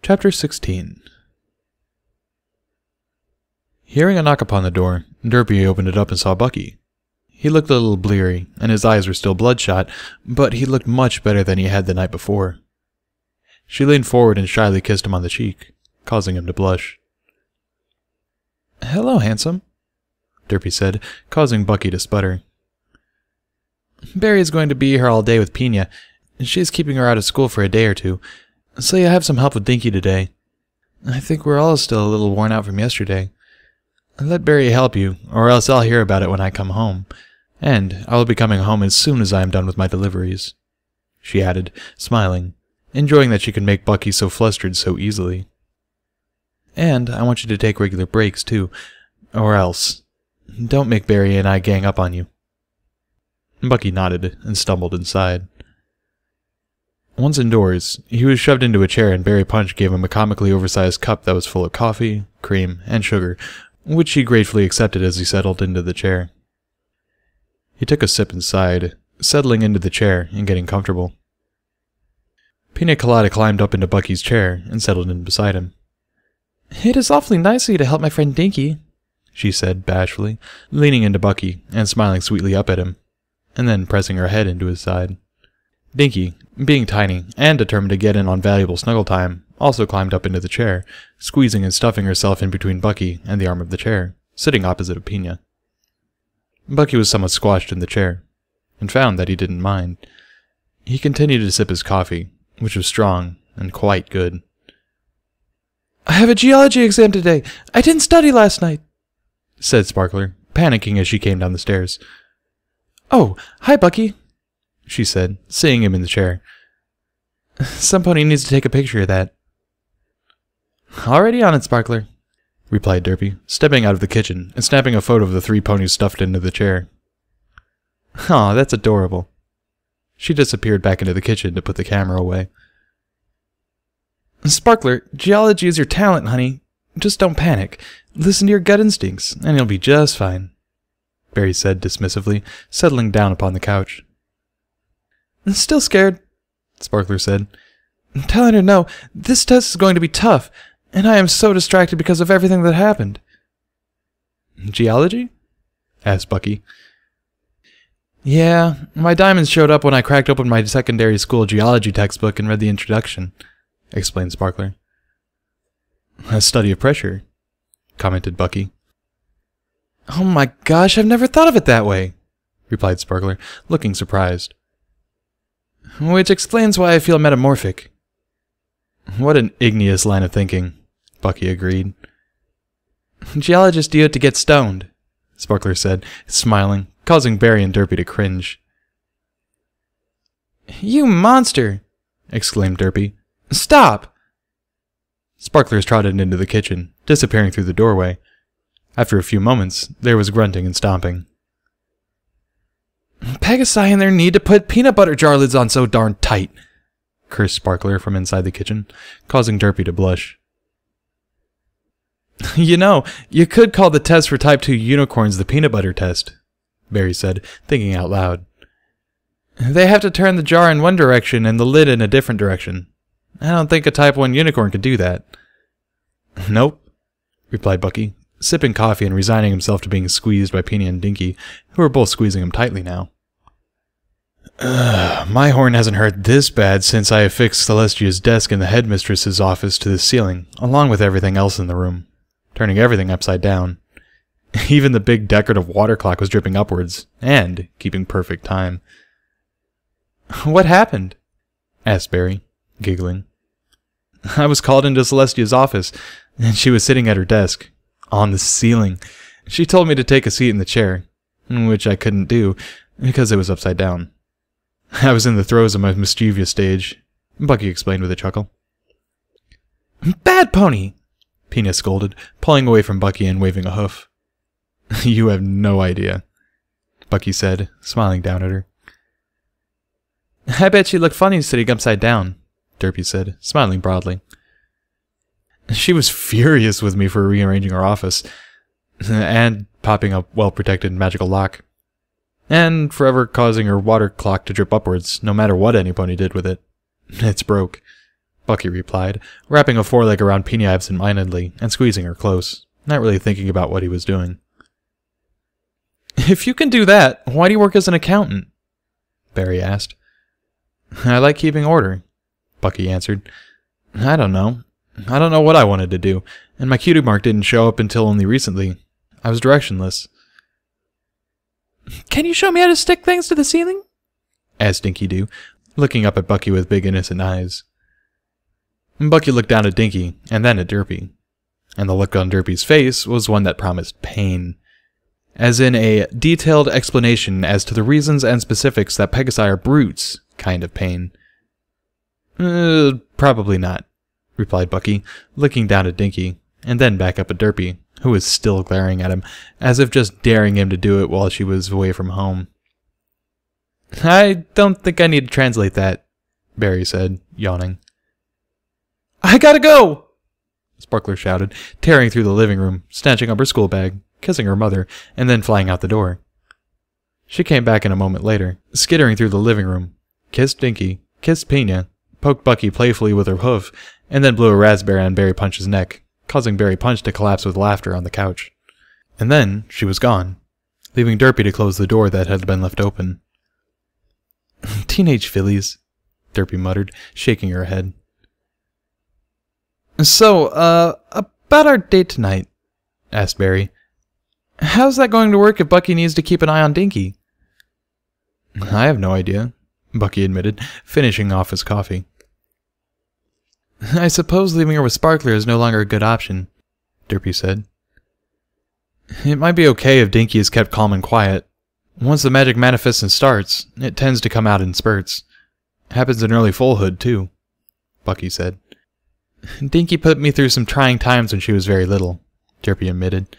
Chapter 16. Hearing a knock upon the door, Derpy opened it up and saw Bucky. He looked a little bleary, and his eyes were still bloodshot, but he looked much better than he had the night before. She leaned forward and shyly kissed him on the cheek, causing him to blush. "Hello, handsome," Derpy said, causing Bucky to sputter. "Barry is going to be here all day with Pina, and she is keeping her out of school for a day or two, so you'll have some help with Dinky today. I think we're all still a little worn out from yesterday. Let Barry help you, or else I'll hear about it when I come home, and I will be coming home as soon as I am done with my deliveries," she added, smiling, enjoying that she could make Bucky so flustered so easily. "And I want you to take regular breaks, too, or else don't make Barry and I gang up on you." Bucky nodded and stumbled inside. Once indoors, he was shoved into a chair and Barry Punch gave him a comically oversized cup that was full of coffee, cream, and sugar, which he gratefully accepted as he settled into the chair. He took a sip and sighed, settling into the chair and getting comfortable. Pina Colada climbed up into Bucky's chair and settled in beside him. "It is awfully nice of you to help my friend Dinky," she said bashfully, leaning into Bucky and smiling sweetly up at him, and then pressing her head into his side. Dinky, being tiny and determined to get in on valuable snuggle time, also climbed up into the chair, squeezing and stuffing herself in between Bucky and the arm of the chair, sitting opposite of Pina. Bucky was somewhat squashed in the chair, and found that he didn't mind. He continued to sip his coffee, which was strong and quite good. "I have a geology exam today. I didn't study last night," said Sparkler, panicking as she came down the stairs. "Oh, hi, Bucky," she said, seeing him in the chair. "Somebody needs to take a picture of that." "Already on it, Sparkler," replied Derpy, stepping out of the kitchen and snapping a photo of the 3 ponies stuffed into the chair. "Aw, that's adorable." She disappeared back into the kitchen to put the camera away. "Sparkler, geology is your talent, honey. Just don't panic. Listen to your gut instincts, and you'll be just fine," Barry said dismissively, settling down upon the couch. "Still scared," Sparkler said. "Telling her no, this test is going to be tough, and I am so distracted because of everything that happened." "Geology?" asked Bucky. "Yeah, my diamonds showed up when I cracked open my secondary school geology textbook and read the introduction," explained Sparkler. "A study of pressure," commented Bucky. "Oh my gosh, I've never thought of it that way," replied Sparkler, looking surprised. "Which explains why I feel metamorphic." "What an igneous line of thinking," Bucky agreed. "Geologists do it to get stoned," Sparkler said, smiling, causing Barry and Derpy to cringe. "You monster!" exclaimed Derpy. "Stop!" Sparkler trotted into the kitchen, disappearing through the doorway. After a few moments, there was grunting and stomping. "Pegasi and their need to put peanut butter jar lids on so darn tight," cursed Sparkler from inside the kitchen, causing Derpy to blush. "You know, you could call the test for Type 2 unicorns the peanut butter test," Barry said, thinking out loud. "They have to turn the jar in one direction and the lid in a different direction. I don't think a Type 1 unicorn could do that." "Nope," replied Bucky, sipping coffee and resigning himself to being squeezed by Pina and Dinky, who were both squeezing him tightly now. My horn hasn't hurt this bad since I affixed Celestia's desk in the headmistress's office to the ceiling, along with everything else in the room, turning everything upside down. Even the big decorative water clock was dripping upwards, and keeping perfect time. "What happened?" asked Barry, giggling. "I was called into Celestia's office, and she was sitting at her desk, on the ceiling. She told me to take a seat in the chair, which I couldn't do, because it was upside down. I was in the throes of my mischievous stage," Bucky explained with a chuckle. "Bad pony!" Pina scolded, pulling away from Bucky and waving a hoof. "You have no idea," Bucky said, smiling down at her. "I bet she looked funny sitting upside down," Derpy said, smiling broadly. "She was furious with me for rearranging her office, and popping a well-protected magical lock, and forever causing her water clock to drip upwards, no matter what any pony did with it. It's broke. Bucky replied, wrapping a foreleg around Pina absent-mindedly and squeezing her close, not really thinking about what he was doing. If you can do that, why do you work as an accountant? Barry asked. I like keeping order, Bucky answered. I don't know. I don't know what I wanted to do, and my cutie mark didn't show up until only recently. I was directionless. Can you show me how to stick things to the ceiling? Asked Dinky Doo, looking up at Bucky with big innocent eyes. Bucky looked down at Dinky, and then at Derpy. And the look on Derpy's face was one that promised pain. As in a detailed explanation as to the reasons and specifics that Pegasi are brutes kind of pain. Probably not, replied Bucky, looking down at Dinky, and then back up at Derpy, who was still glaring at him, as if just daring him to do it while she was away from home. I don't think I need to translate that, Barry said, yawning. I gotta go! Sparkler shouted, tearing through the living room, snatching up her school bag, kissing her mother, and then flying out the door. She came back in a moment later, skittering through the living room, kissed Dinky, kissed Pina, poked Bucky playfully with her hoof, and then blew a raspberry on Barry Punch's neck, causing Barry Punch to collapse with laughter on the couch. And then she was gone, leaving Derpy to close the door that had been left open. Teenage fillies, Derpy muttered, shaking her head. So, about our date tonight, asked Barry. How's that going to work if Bucky needs to keep an eye on Dinky? I have no idea, Bucky admitted, finishing off his coffee. I suppose leaving her with Sparkler is no longer a good option, Derpy said. It might be okay if Dinky is kept calm and quiet. Once the magic manifests and starts, it tends to come out in spurts. Happens in early foalhood, too, Bucky said. Dinky put me through some trying times when she was very little, Derpy admitted.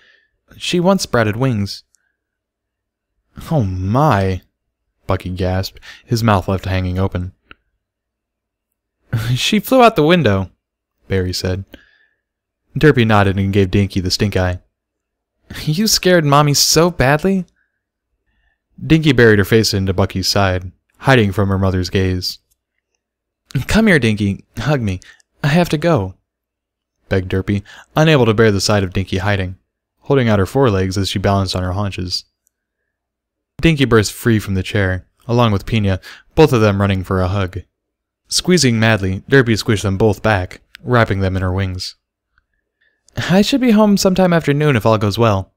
She once sprouted wings. Oh my, Bucky gasped, his mouth left hanging open. She flew out the window, Barry said. Derpy nodded and gave Dinky the stink eye. You scared Mommy so badly? Dinky buried her face into Bucky's side, hiding from her mother's gaze. Come here, Dinky. Hug me. I have to go, begged Derpy, unable to bear the sight of Dinky hiding, holding out her forelegs as she balanced on her haunches. Dinky burst free from the chair, along with Pina, both of them running for a hug. Squeezing madly, Derpy squished them both back, wrapping them in her wings. I should be home sometime after noon if all goes well,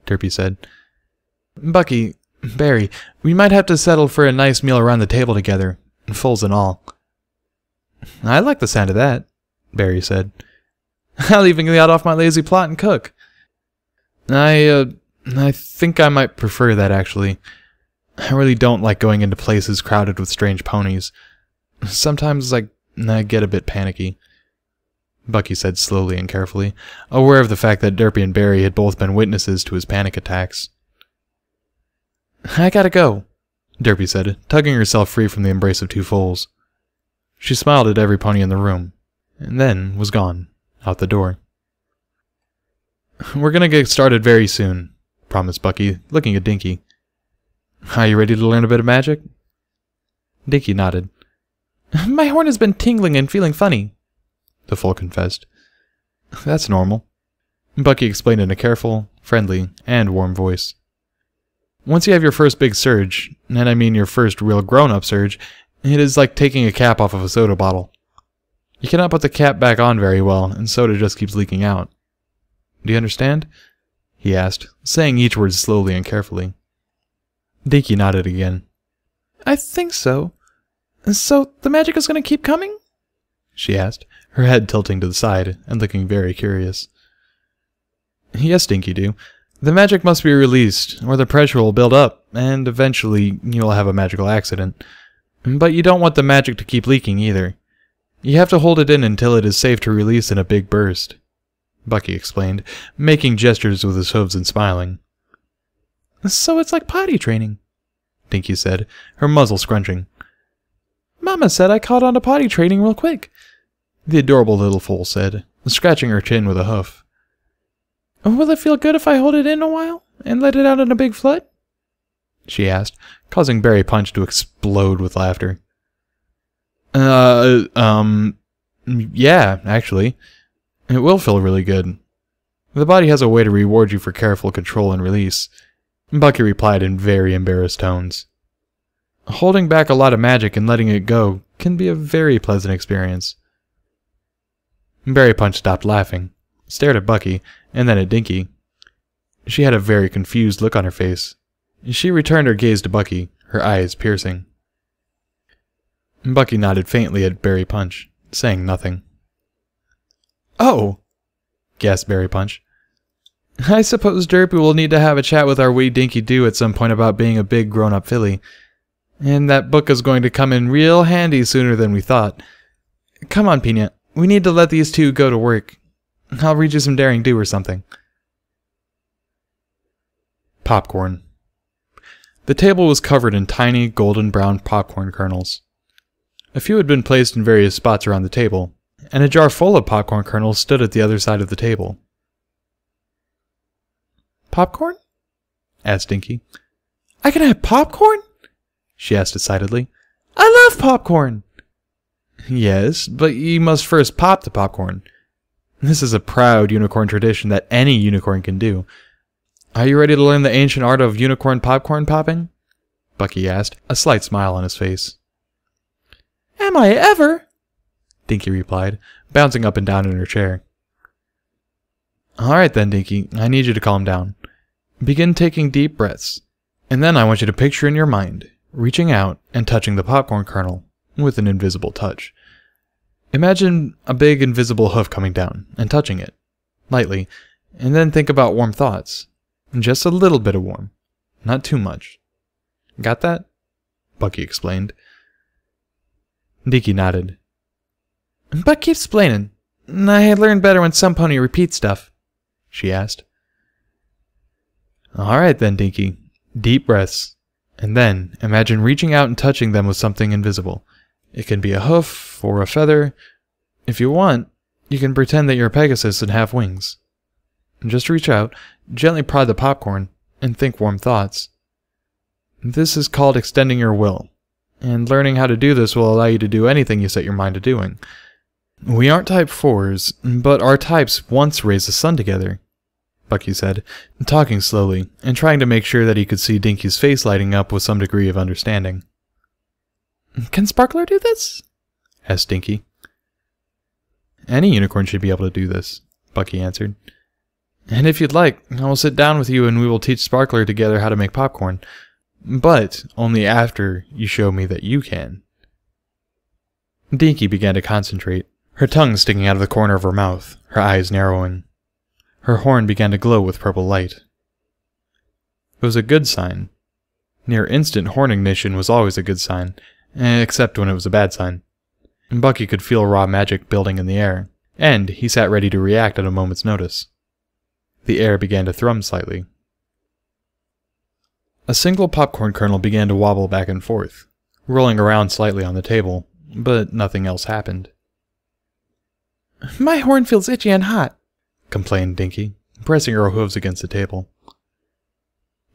Derpy said. Bucky, Barry, we might have to settle for a nice meal around the table together, fulls and all. I like the sound of that, Barry said. I'll even get off my lazy plot and cook. I think I might prefer that, actually. I really don't like going into places crowded with strange ponies. Sometimes I get a bit panicky, Bucky said slowly and carefully, aware of the fact that Derpy and Barry had both been witnesses to his panic attacks. I gotta go, Derpy said, tugging herself free from the embrace of two foals. She smiled at every pony in the room, and then was gone, out the door. We're gonna get started very soon, promised Bucky, looking at Dinky. Are you ready to learn a bit of magic? Dinky nodded. My horn has been tingling and feeling funny, the foal confessed. That's normal, Bucky explained in a careful, friendly, and warm voice. Once you have your first big surge, and I mean your first real grown-up surge, it is like taking a cap off of a soda bottle. You cannot put the cap back on very well, and soda just keeps leaking out. Do you understand? He asked, saying each word slowly and carefully. Dinky nodded again. I think so. So, the magic is going to keep coming? She asked, her head tilting to the side, and looking very curious. Yes, Dinky Doo. The magic must be released, or the pressure will build up, and eventually you'll have a magical accident. But you don't want the magic to keep leaking either. You have to hold it in until it is safe to release in a big burst, Bucky explained, making gestures with his hooves and smiling. So it's like potty training, Dinky said, her muzzle scrunching. Mama said I caught on to potty training real quick, the adorable little foal said, scratching her chin with a hoof. Will it feel good if I hold it in a while, and let it out in a big flood? She asked, causing Barry Punch to explode with laughter. Yeah, actually. It will feel really good. The body has a way to reward you for careful control and release. Bucky replied in very embarrassed tones. Holding back a lot of magic and letting it go can be a very pleasant experience. Berry Punch stopped laughing, stared at Bucky, and then at Dinky. She had a very confused look on her face. She returned her gaze to Bucky, her eyes piercing. Bucky nodded faintly at Berry Punch, saying nothing. "Oh!" gasped Berry Punch. "I suppose Derpy will need to have a chat with our wee Dinky Doo at some point about being a big grown-up filly. And that book is going to come in real handy sooner than we thought. Come on, Peanut. We need to let these two go to work. I'll read you some Daring Do or something." Popcorn. The table was covered in tiny, golden brown popcorn kernels. A few had been placed in various spots around the table, and a jar full of popcorn kernels stood at the other side of the table. "Popcorn?" asked Dinky. "I can have popcorn?" she asked excitedly. "I love popcorn!" "Yes, but you must first pop the popcorn. This is a proud unicorn tradition that any unicorn can do. Are you ready to learn the ancient art of unicorn popcorn popping?" Bucky asked, a slight smile on his face. "Am I ever?" Dinky replied, bouncing up and down in her chair. "Alright then, Dinky, I need you to calm down. Begin taking deep breaths, and then I want you to picture in your mind, reaching out and touching the popcorn kernel with an invisible touch. Imagine a big invisible hoof coming down and touching it, lightly, and then think about warm thoughts. Just a little bit of warm, not too much. Got that?" Bucky explained. Dinky nodded. "But keep explaining. I learn better when some pony repeats stuff," she asked. "Alright then, Dinky. Deep breaths. And then, imagine reaching out and touching them with something invisible. It can be a hoof or a feather. If you want, you can pretend that you're a Pegasus and have wings. Just reach out, gently prod the popcorn, and think warm thoughts. This is called extending your will, and learning how to do this will allow you to do anything you set your mind to doing. We aren't type 4s, but our types once raised the sun together," Bucky said, talking slowly, and trying to make sure that he could see Dinky's face lighting up with some degree of understanding. "Can Sparkler do this?" asked Dinky. "Any unicorn should be able to do this," Bucky answered. "And if you'd like, I will sit down with you and we will teach Sparkler together how to make popcorn. But only after you show me that you can." Dinky began to concentrate, her tongue sticking out of the corner of her mouth, her eyes narrowing. Her horn began to glow with purple light. It was a good sign. Near instant horn ignition was always a good sign, except when it was a bad sign. Bucky could feel raw magic building in the air, and he sat ready to react at a moment's notice. The air began to thrum slightly. A single popcorn kernel began to wobble back and forth, rolling around slightly on the table, but nothing else happened. "My horn feels itchy and hot," complained Dinky, pressing her hooves against the table.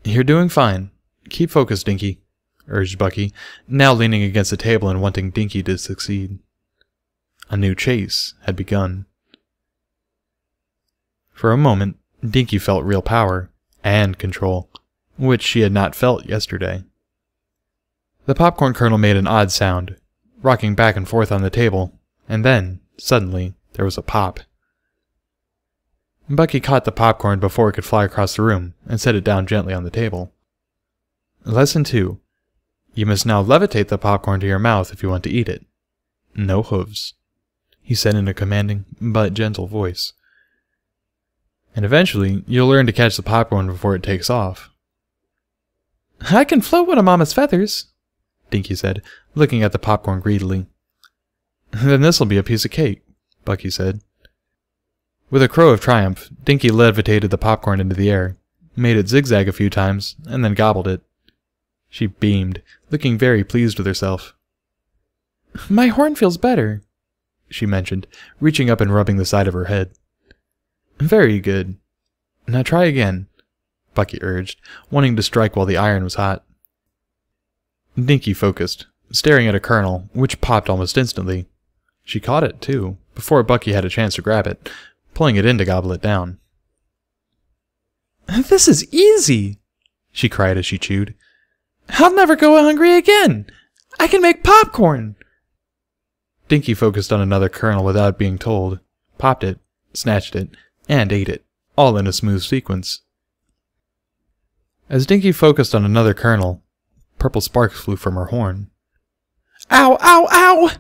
"You're doing fine. Keep focused, Dinky," urged Bucky, now leaning against the table and wanting Dinky to succeed. A new chase had begun. For a moment, Dinky felt real power and control, which she had not felt yesterday. The popcorn kernel made an odd sound, rocking back and forth on the table, and then, suddenly, there was a pop. Bucky caught the popcorn before it could fly across the room and set it down gently on the table. Lesson 2. You must now levitate the popcorn to your mouth if you want to eat it. No hooves, he said in a commanding but gentle voice. And eventually, you'll learn to catch the popcorn before it takes off. "I can float one of Mama's feathers," Dinky said, looking at the popcorn greedily. "Then this'll be a piece of cake," Bucky said. With a crow of triumph, Dinky levitated the popcorn into the air, made it zigzag a few times, and then gobbled it. She beamed, looking very pleased with herself. "My horn feels better," she mentioned, reaching up and rubbing the side of her head. "Very good. Now try again," Bucky urged, wanting to strike while the iron was hot. Dinky focused, staring at a kernel, which popped almost instantly. She caught it, too, before Bucky had a chance to grab it, pulling it in to gobble it down. "This is easy!" she cried as she chewed. "I'll never go hungry again! I can make popcorn!" Dinky focused on another kernel without being told, popped it, snatched it, and ate it, all in a smooth sequence. As Dinky focused on another kernel, purple sparks flew from her horn. "Ow, ow, ow!"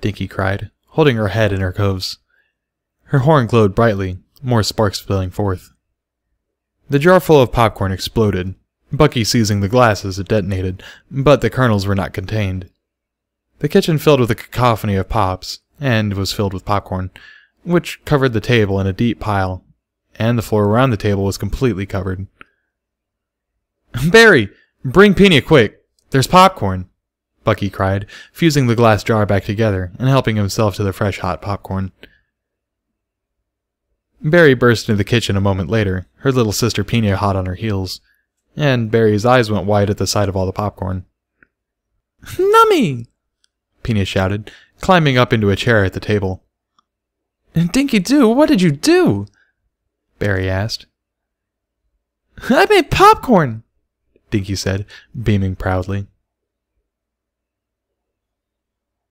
Dinky cried, holding her head in her coves. Her horn glowed brightly, more sparks spilling forth. The jar full of popcorn exploded, Bucky seizing the glass as it detonated, but the kernels were not contained. The kitchen filled with a cacophony of pops, and was filled with popcorn, which covered the table in a deep pile, and the floor around the table was completely covered. "Barry, bring Pina quick! There's popcorn!" Bucky cried, fusing the glass jar back together and helping himself to the fresh hot popcorn. Barry burst into the kitchen a moment later, her little sister Pina hot on her heels, and Barry's eyes went wide at the sight of all the popcorn. "Nummy!" Pina shouted, climbing up into a chair at the table. "Dinky Doo, what did you do?" Barry asked. "I made popcorn," Dinky said, beaming proudly.